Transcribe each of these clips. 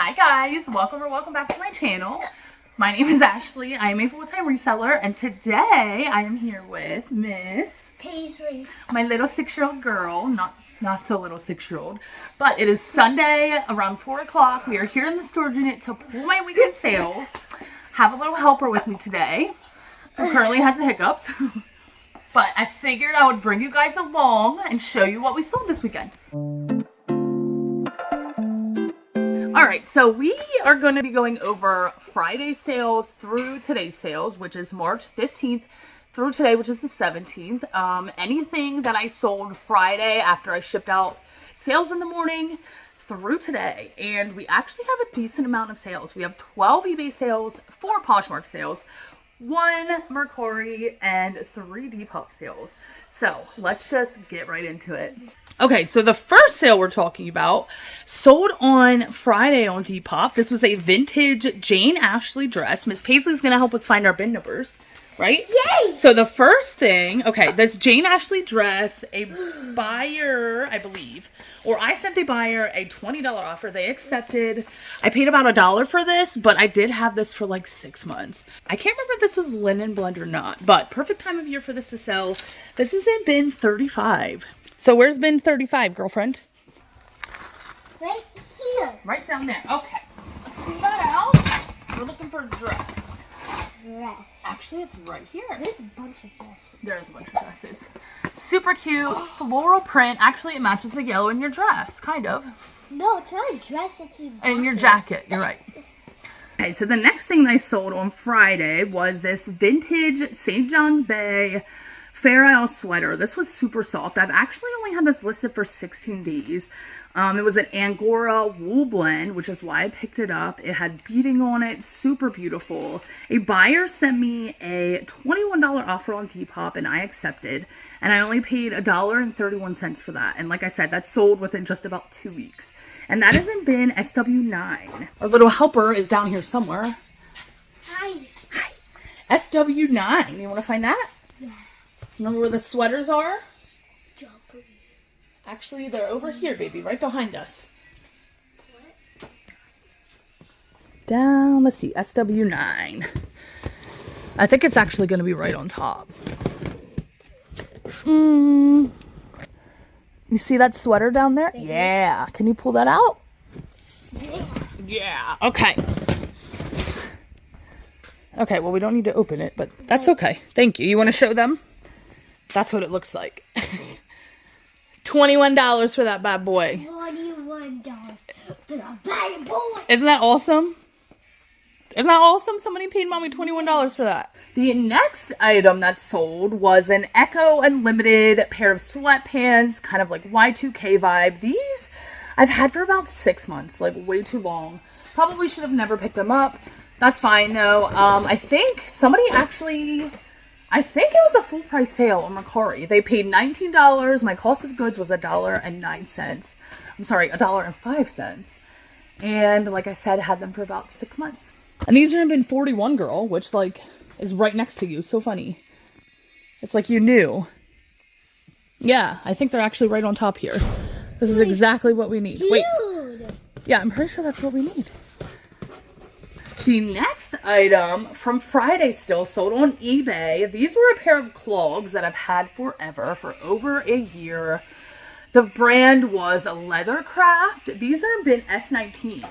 Hi guys, welcome or welcome back to my channel. My name is Ashley. I am a full-time reseller, and today I am here with Miss Paisley, my little 6-year-old girl. Not so little 6-year-old, but it is Sunday around 4 o'clock. We are here in the storage unit to pull my weekend sales. Have a little helper with me today who currently has the hiccups, but I figured I would bring you guys along and show you what we sold this weekend. Alright, so we are going to be going over Friday sales through today's sales, which is March 15th through today, which is the 17th. Anything that I sold Friday after I shipped out sales in the morning through today. And we actually have a decent amount of sales. We have 12 eBay sales, 4 Poshmark sales, 1 Mercari, and 3 Depop sales. So let's just get right into it. Okay, so the first sale we're talking about sold on Friday on Depop. This was a vintage Jane Ashley dress. Miss Paisley's going to help us find our bin numbers, right? Yay! So the first thing, okay, this Jane Ashley dress, a buyer, I believe, or I sent the buyer a $20 offer. They accepted. I paid about $1 for this, but I did have this for like 6 months. I can't remember if this was linen blend or not, but perfect time of year for this to sell. This is in bin 35. So where's bin 35, girlfriend? Right here. Right down there. Okay. Let's pull that out. We're looking for a dress. Actually, it's right here. There's a bunch of dresses. There's a bunch of dresses. Super cute. Floral print. Actually, it matches the yellow in your dress, kind of. No, it's not a dress. It's a jacket. And your jacket. You're right. Okay, so the next thing I sold on Friday was this vintage St. John's Bay Fair Isle sweater. This was super soft. I've actually only had this listed for 16 days. It was an Angora wool blend, which is why I picked it up. It had beading on it. Super beautiful. A buyer sent me a $21 offer on Depop, and I accepted. And I only paid $1.31 for that. And like I said, that sold within just about 2 weeks. And that is in bin SW9. Our little helper is down here somewhere. Hi. Hi. SW9. You want to find that? Yeah. Remember where the sweaters are? Jumper. Actually, they're over here, baby, right behind us. What? Down, let's see, SW9. I think it's actually going to be right on top. You see that sweater down there? Yeah. Can you pull that out? Yeah. Okay. Okay, well, we don't need to open it, but that's okay. Thank you. You want to show them? That's what it looks like. $21 for that bad boy. $21 for that bad boy. Isn't that awesome? Isn't that awesome? Somebody paid mommy $21 for that. The next item that sold was an Echo Unlimited pair of sweatpants, kind of like Y2K vibe. These I've had for about 6 months, like way too long. Probably should have never picked them up. That's fine though. I think somebody actually... I think it was a full price sale on Mercari. They paid $19. My cost of goods was $1.09. I'm sorry, $1.05. And like I said, I had them for about 6 months. And these are in bin 41, girl, which like is right next to you. So funny. It's like you knew. Yeah, I think they're actually right on top here. This is exactly what we need. Dude. Wait. Yeah, I'm pretty sure that's what we need. The next item from Friday still sold on eBay. These were a pair of clogs that I've had forever, for over a year. The brand was Leathercraft. These are in bin S19,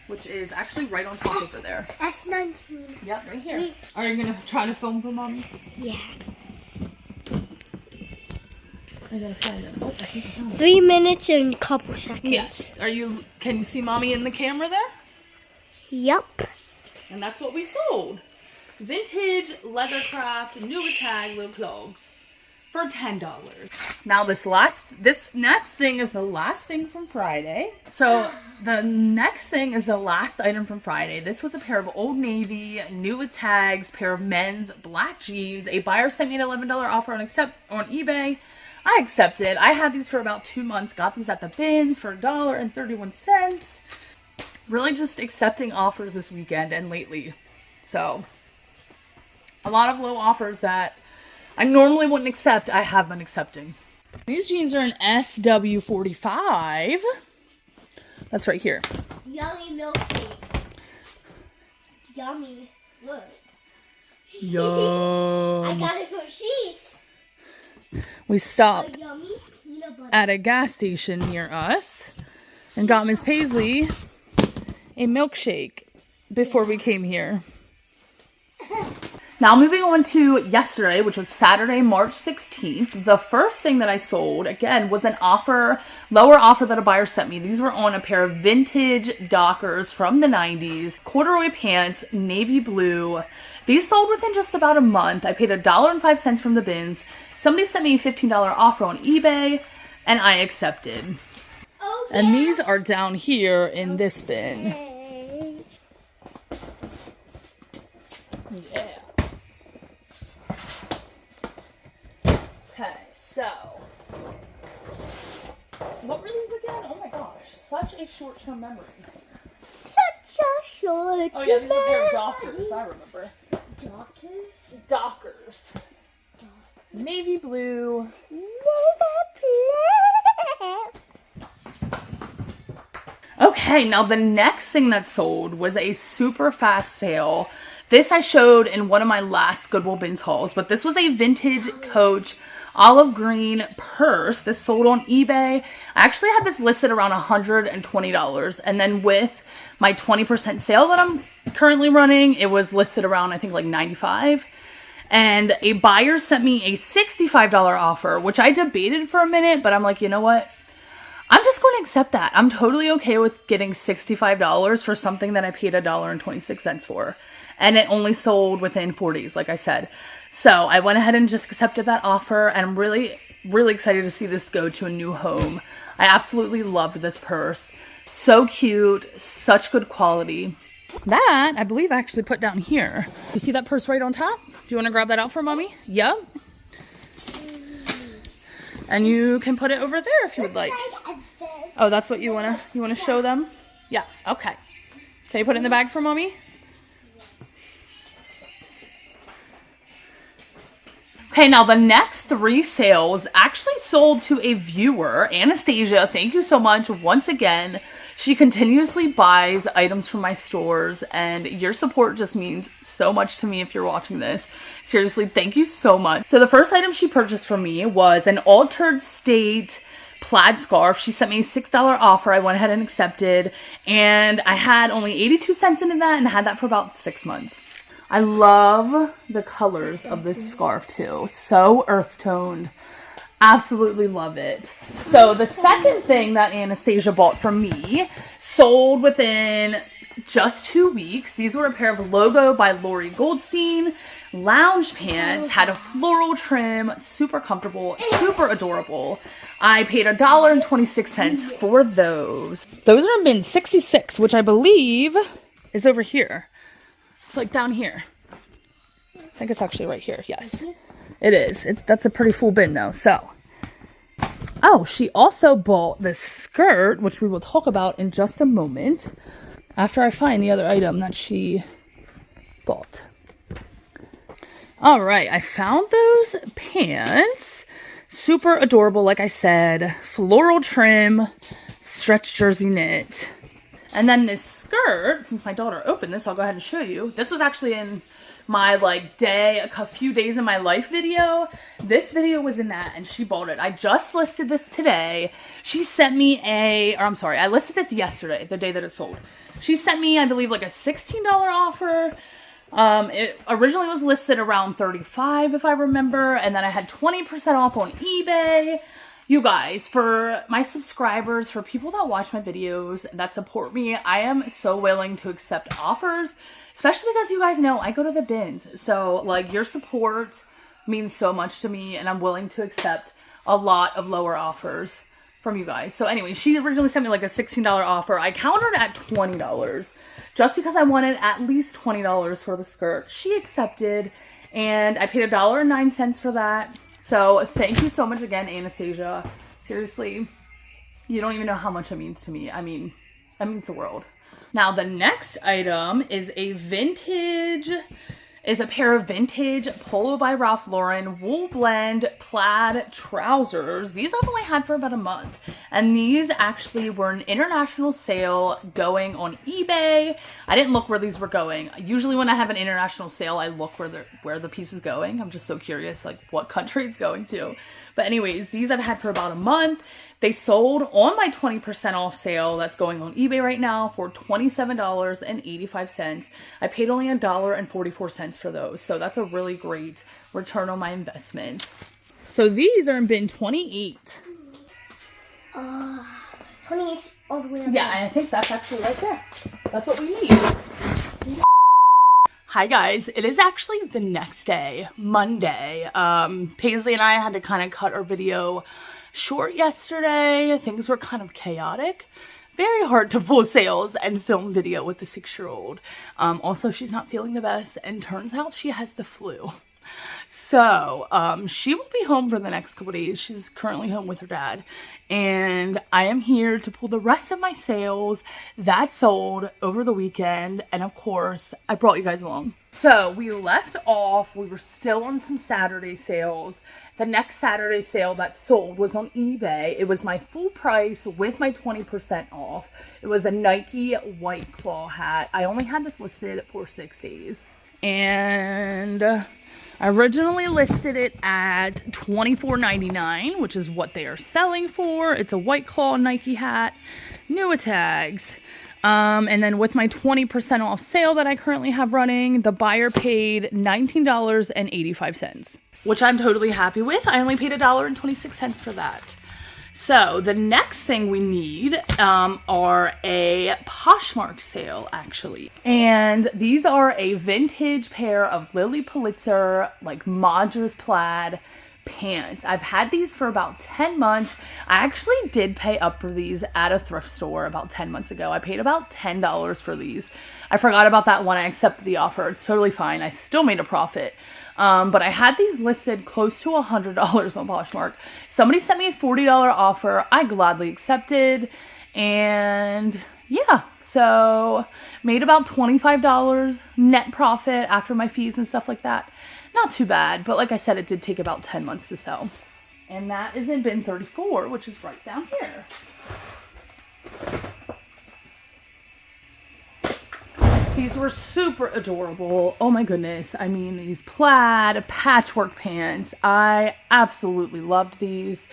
which is actually right on top over there. S19. Yep, right here. Are you going to try to film for mommy? Yeah. I gotta find them. Oh, I think I found them. 3 minutes and a couple seconds. Yes. Can you see mommy in the camera there? Yep. And that's what we sold. Vintage Leathercraft new tag little clogs for $10. Now this next thing is the last thing from Friday. So the next thing is the last item from Friday. This was a pair of Old Navy new with tags, pair of men's black jeans. A buyer sent me an $11 offer on eBay. I accepted. I had these for about 2 months. Got these at the bins for $1.31. Really just accepting offers this weekend and lately. So, a lot of low offers that I normally wouldn't accept, I have been accepting. These jeans are an SW45. That's right here. Yellow yummy. Look. Yum. I got it from Sheets. We stopped Yummy peanut butter. at a gas station near us and got Miss Paisley a milkshake before we came here. Now moving on to yesterday, which was Saturday, March 16th. The first thing that I sold, again, was an offer, lower offer that a buyer sent me. These were on a pair of vintage Dockers from the 90s, corduroy pants, navy blue. These sold within just about a month. I paid $1.05 from the bins. Somebody sent me a $15 offer on eBay, and I accepted. Oh, yeah. And these are down here in this bin. Yeah. Okay, so what were these again? Oh my gosh, such a short-term memory. Such a short. Oh yeah, these are a pair of Dockers, I remember. Dockers. Navy blue. Okay, now the next thing that sold was a super fast sale. This I showed in one of my last Goodwill bins hauls, but this was a vintage Coach olive green purse. This sold on eBay. I actually had this listed around $120, and then with my 20% sale that I'm currently running, it was listed around, I think, like $95. And a buyer sent me a $65 offer, which I debated for a minute, but I'm like, you know what? I'm just going to accept that. I'm totally okay with getting $65 for something that I paid $1.26 for. And it only sold within 4 days, like I said. So I went ahead and just accepted that offer, and I'm really, really excited to see this go to a new home. I absolutely loved this purse. So cute, such good quality. That, I believe, I actually put down here. You see that purse right on top? Do you want to grab that out for mommy? Yep. And you can put it over there if you would like. Oh, that's what you wanna show them? Yeah, okay. Can you put it in the bag for mommy? Okay, now the next 3 sales actually sold to a viewer, Anastasia. Thank you so much once again. She continuously buys items from my stores, and your support just means so much to me if you're watching this. Seriously, thank you so much. So the first item she purchased from me was an Altered State plaid scarf. She sent me a $6 offer. I went ahead and accepted, and I had only 82 cents into that and had that for about 6 months. I love the colors of this scarf too. So earth toned. Absolutely love it. So the second thing that Anastasia bought from me sold within just 2 weeks. These were a pair of Logo by Lori Goldstein lounge pants. Had a floral trim, super comfortable, super adorable. I paid $1.26 for those. Those are in bin 66, which I believe is over here. It's like down here. I think it's actually right here. Yes, it is. That's a pretty full bin though. So, oh, she also bought this skirt, which we will talk about in just a moment after I find the other item that she bought. All right, I found those pants. Super adorable, like I said. Floral trim, stretch jersey knit. And then this skirt, since my daughter opened this, I'll go ahead and show you. This was actually in my a few days in my life video. This video was in that, and she bought it. I just listed this today. She sent me I listed this yesterday, the day that it sold. She sent me, I believe, like a $16 offer. It originally was listed around $35 if I remember, and then I had 20% off on eBay. You guys, for my subscribers, for people that watch my videos, that support me, I am so willing to accept offers, especially because you guys know I go to the bins. So, like, your support means so much to me, and I'm willing to accept a lot of lower offers from you guys. So anyway, she originally sent me like a $16 offer. I countered at $20 just because I wanted at least $20 for the skirt. She accepted, and I paid $1.09 for that. So thank you so much again, Anastasia. Seriously, you don't even know how much it means to me. I mean, it means the world. Now the next item is a vintage is a pair of vintage Polo by Ralph Lauren wool blend plaid trousers. These I've only had for about a month. And these actually were an international sale going on eBay. I didn't look where these were going. Usually when I have an international sale, I look where the piece is going. I'm just so curious, like what country it's going to. But anyways, these I've had for about a month. They sold on my 20% off sale that's going on eBay right now for $27.85. I paid only $1.44 for those. So that's a really great return on my investment. So these are in bin 28. 28 all the way up. Yeah, I think that's actually right there. That's what we need. Hi guys, it is actually the next day, Monday. Paisley and I had to kind of cut our video short yesterday. Things were kind of chaotic. Very hard to pull sales and film video with the 6-year-old. Also, she's not feeling the best, and turns out she has the flu. So, she will be home for the next couple days. She's currently home with her dad. And I am here to pull the rest of my sales that sold over the weekend. And of course, I brought you guys along. So, we left off. We were still on some Saturday sales. The next Saturday sale that sold was on eBay. It was my full price with my 20% off. It was a Nike White Claw hat. I only had this listed for 6 days. And I originally listed it at $24.99, which is what they are selling for. It's a White Claw Nike hat, new tags. And then with my 20% off sale that I currently have running, the buyer paid $19.85, which I'm totally happy with. I only paid $1.26 for that. So the next thing we need are a Poshmark sale, actually. And these are a vintage pair of Lily Pulitzer, like Madras plaid pants. I've had these for about 10 months. I actually did pay up for these at a thrift store about 10 months ago. I paid about $10 for these. I forgot about that one. I accepted the offer. It's totally fine. I still made a profit. But I had these listed close to $100 on Poshmark. Somebody sent me a $40 offer. I gladly accepted. And yeah, so made about $25 net profit after my fees and stuff like that. Not too bad, but like I said, it did take about 10 months to sell. And that is in bin 34, which is right down here. These were super adorable. Oh my goodness. I mean, these plaid patchwork pants. I absolutely loved these.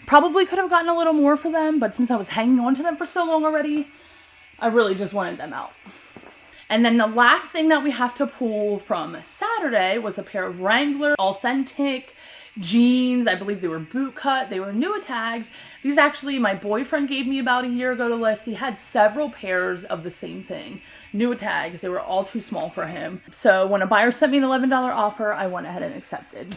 Probably could have gotten a little more for them, but since I was hanging on to them for so long already, I really just wanted them out. And then the last thing that we have to pull from Saturday was a pair of Wrangler authentic jeans. I believe they were boot cut. They were new tags. These actually my boyfriend gave me about a year ago to list. He had several pairs of the same thing. New tags. They were all too small for him. So when a buyer sent me an $11 offer, I went ahead and accepted.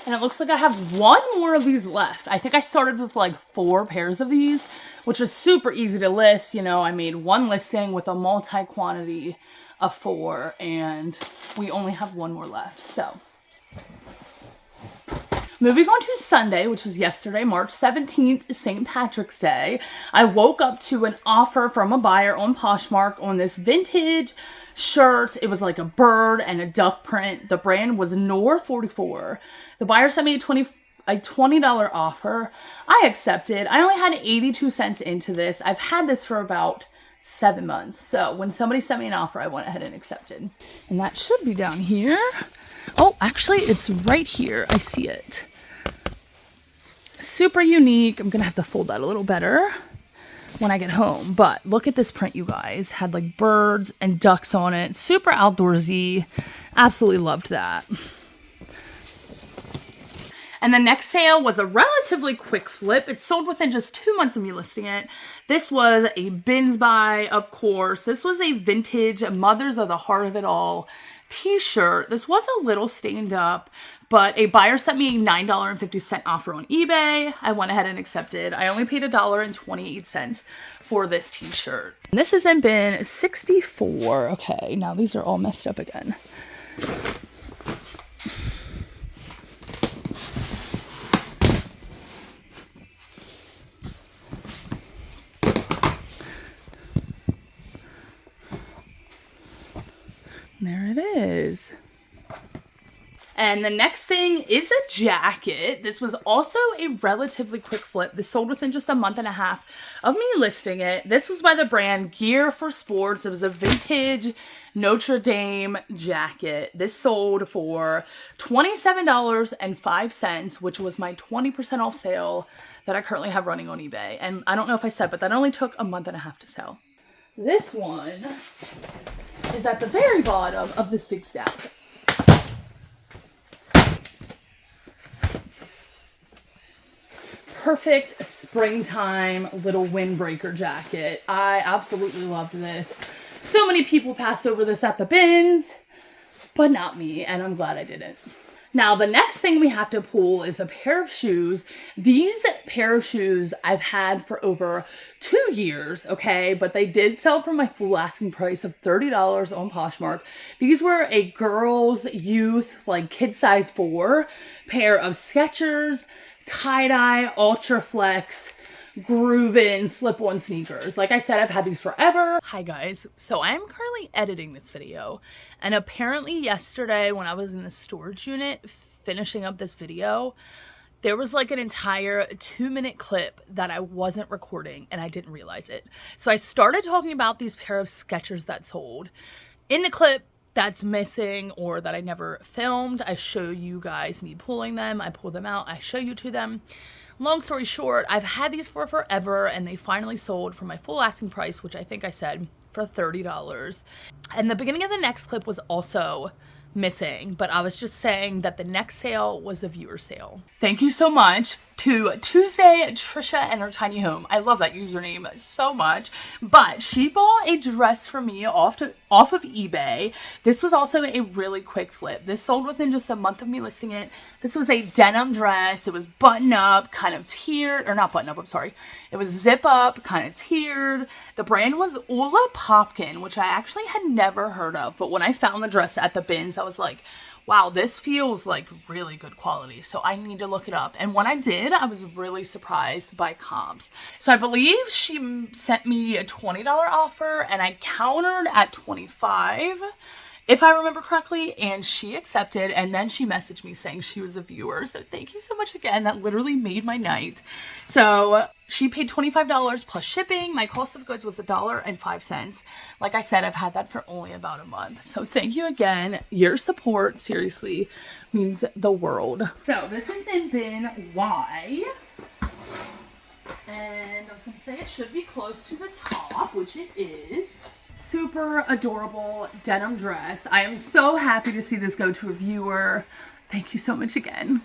And it looks like I have one more of these left. I think I started with like 4 pairs of these, which was super easy to list. You know, I made one listing with a multi-quantity of 4, and we only have one more left. So moving on to Sunday, which was yesterday, March 17th, St. Patrick's Day. I woke up to an offer from a buyer on Poshmark on this vintage shirt. It was like a bird and a duck print. The brand was Nor 44. The buyer sent me a $20 offer. I accepted. I only had 82 cents into this. I've had this for about 7 months. So when somebody sent me an offer, I went ahead and accepted. And that should be down here. Oh, actually, it's right here. I see it. Super unique. I'm going to have to fold that a little better when I get home. But look at this print, you guys. Had like birds and ducks on it. Super outdoorsy. Absolutely loved that. And the next sale was a relatively quick flip. It sold within just 2 months of me listing it. This was a bins buy, of course. This was a vintage Mothers of the Heart of It All t-shirt. This was a little stained up, but a buyer sent me a $9.50 offer on eBay. I went ahead and accepted. I only paid $1.28 for this t-shirt. This is in bin 64. Okay, now these are all messed up again. it is. And the next thing is a jacket. This was also a relatively quick flip. This sold within just a month and a half of me listing it. This was by the brand Gear for Sports. It was a vintage Notre Dame jacket. This sold for $27.05, which was my 20% off sale that I currently have running on eBay. And I don't know if I said, but that only took a month and a half to sell. This one is at the very bottom of this big stack. Perfect springtime little windbreaker jacket. I absolutely loved this. So many people passed over this at the bins, but not me, and I'm glad I didn't. Now, the next thing we have to pull is a pair of shoes. These pair of shoes I've had for over 2 years, okay? But they did sell for my full asking price of $30 on Poshmark. These were a girls' youth, like kid size 4 pair of Skechers tie-dye ultra flex groovin slip-on sneakers. Like I said, I've had these forever. Hi guys, so I'm currently editing this video, and apparently yesterday when I was in the storage unit finishing up this video, there was like an entire 2-minute clip that I wasn't recording and I didn't realize it. So I started talking about these pair of Skechers that sold. In the clip that's missing or that I never filmed, I show you guys me pulling them. I pull them out, I show you to them. Long story short, I've had these for forever and they finally sold for my full asking price, which I think I said for $30. And the beginning of the next clip was also missing, but I was just saying that the next sale was a viewer sale. Thank you so much to Tuesday Trisha and her tiny home. I love that username so much. But she bought a dress for me off of eBay. This was also a really quick flip. This sold within just a month of me listing it. This was a denim dress. It was button up, kind of tiered, or not button up, I'm sorry. It was zip up, kind of tiered. The brand was Ola Popkin, which I actually had never heard of. But when I found the dress at the bins, I was like, wow, this feels like really good quality. So I need to look it up. And when I did, I was really surprised by comps. So I believe she sent me a $20 offer and I countered at $25, if I remember correctly, and she accepted. And then she messaged me saying she was a viewer. So thank you so much again. That literally made my night. So she paid $25 plus shipping. My cost of goods was $1.05. Like I said, I've had that for only about a month. So thank you again. Your support seriously means the world. So this is in bin Y. And I was going to say it should be close to the top, which it is. Super adorable denim dress. I am so happy to see this go to a viewer. Thank you so much again.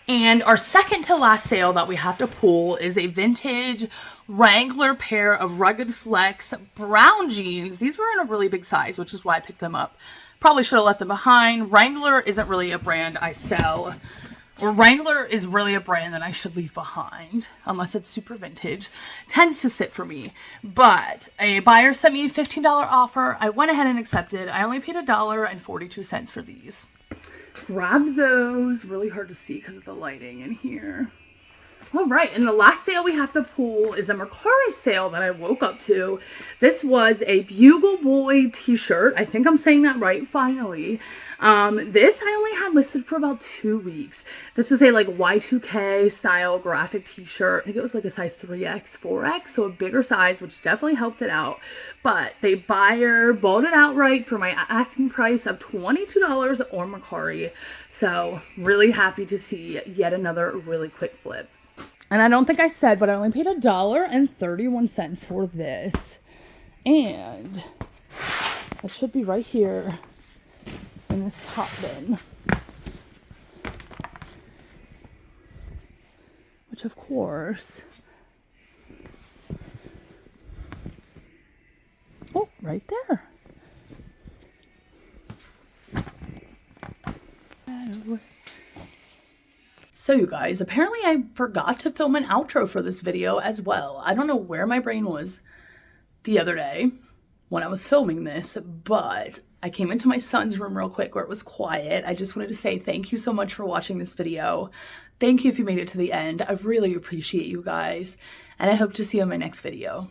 And our second to last sale that we have to pull is a vintage Wrangler pair of rugged flex brown jeans. These were in a really big size, which is why I picked them up. Probably should have left them behind. Wrangler isn't really a brand I sell. Or Wrangler is really a brand that I should leave behind, unless it's super vintage. Tends to sit for me. But a buyer sent me a $15 offer. I went ahead and accepted. I only paid $1.42 for these. Grabbed those. Really hard to see because of the lighting in here. All right, and the last sale we have to pull is a Mercari sale that I woke up to. This was a Bugle Boy t-shirt. I think I'm saying that right, finally. This I only had listed for about 2 weeks. This was a like Y2K style graphic t-shirt. I think it was like a size 3X, 4X, so a bigger size, which definitely helped it out. But the buyer bought it outright for my asking price of $22 on Mercari. So really happy to see yet another really quick flip. And I don't think I said, but I only paid $1.31 for this. And it should be right here in this top bin. Which, of course... Oh, right there. So you guys, apparently I forgot to film an outro for this video as well. I don't know where my brain was the other day when I was filming this, but I came into my son's room real quick where it was quiet. I just wanted to say thank you so much for watching this video. Thank you if you made it to the end. I really appreciate you guys, and I hope to see you in my next video.